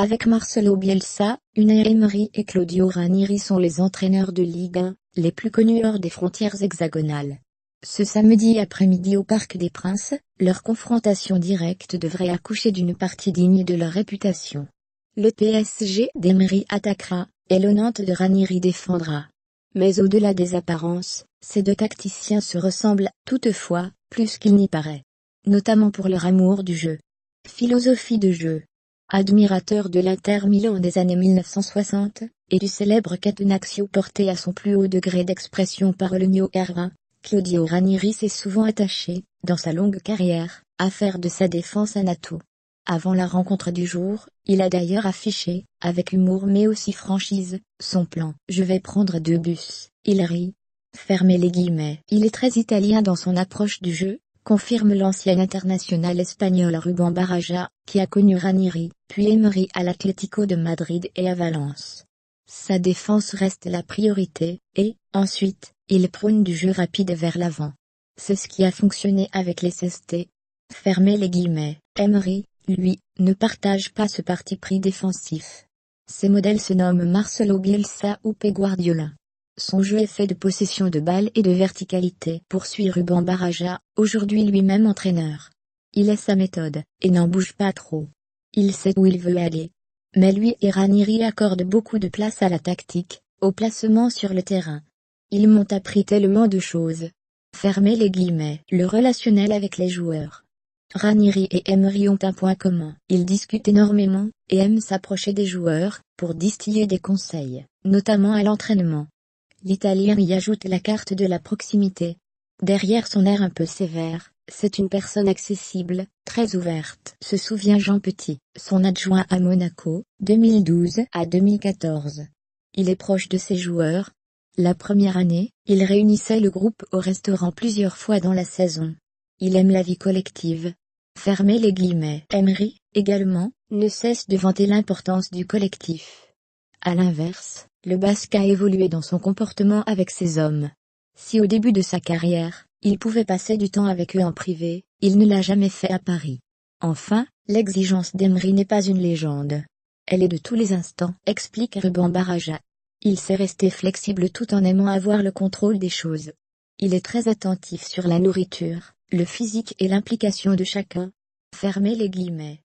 Avec Marcelo Bielsa, Unai Emery et Claudio Ranieri sont les entraîneurs de Ligue 1, les plus connus hors des frontières hexagonales. Ce samedi après-midi au Parc des Princes, leur confrontation directe devrait accoucher d'une partie digne de leur réputation. Le PSG d'Emery attaquera, et le Nantes de Ranieri défendra. Mais au-delà des apparences, ces deux tacticiens se ressemblent, toutefois, plus qu'il n'y paraît. Notamment pour leur amour du jeu. Philosophie de jeu. Admirateur de l'Inter Milan des années 1960, et du célèbre Catenaccio porté à son plus haut degré d'expression par le Mio R1, Claudio Ranieri s'est souvent attaché, dans sa longue carrière, à faire de sa défense un atout. Avant la rencontre du jour, il a d'ailleurs affiché, avec humour mais aussi franchise, son plan. Je vais prendre 2 bus, il rit. Fermez les guillemets. Il est très italien dans son approche du jeu, confirme l'ancien international espagnol Rubén Baraja, qui a connu Ranieri, puis Emery à l'Atlético de Madrid et à Valence. Sa défense reste la priorité, et, ensuite, il prône du jeu rapide vers l'avant. C'est ce qui a fonctionné avec les CST. Fermez les guillemets. Emery, lui, ne partage pas ce parti pris défensif. Ses modèles se nomment Marcelo Bielsa ou Pep Guardiola. Son jeu est fait de possession de balles et de verticalité, poursuit Rubén Baraja, aujourd'hui lui-même entraîneur. Il est sa méthode, et n'en bouge pas trop. Il sait où il veut aller. Mais lui et Ranieri accordent beaucoup de place à la tactique, au placement sur le terrain. Ils m'ont appris tellement de choses. Fermez les guillemets. Le relationnel avec les joueurs. Ranieri et Emery ont un point commun. Ils discutent énormément, et aiment s'approcher des joueurs, pour distiller des conseils, notamment à l'entraînement. L'Italien y ajoute la carte de la proximité. Derrière son air un peu sévère, c'est une personne accessible, très ouverte. Se souvient Jean Petit, son adjoint à Monaco, 2012 à 2014. Il est proche de ses joueurs. La première année, il réunissait le groupe au restaurant plusieurs fois dans la saison. Il aime la vie collective. Fermez les guillemets. Emery, également, ne cesse de vanter l'importance du collectif. À l'inverse, le Basque a évolué dans son comportement avec ses hommes. Si au début de sa carrière, il pouvait passer du temps avec eux en privé, il ne l'a jamais fait à Paris. Enfin, l'exigence d'Emery n'est pas une légende. Elle est de tous les instants, explique Rubén Baraja. Il sait rester flexible tout en aimant avoir le contrôle des choses. Il est très attentif sur la nourriture, le physique et l'implication de chacun. Fermez les guillemets.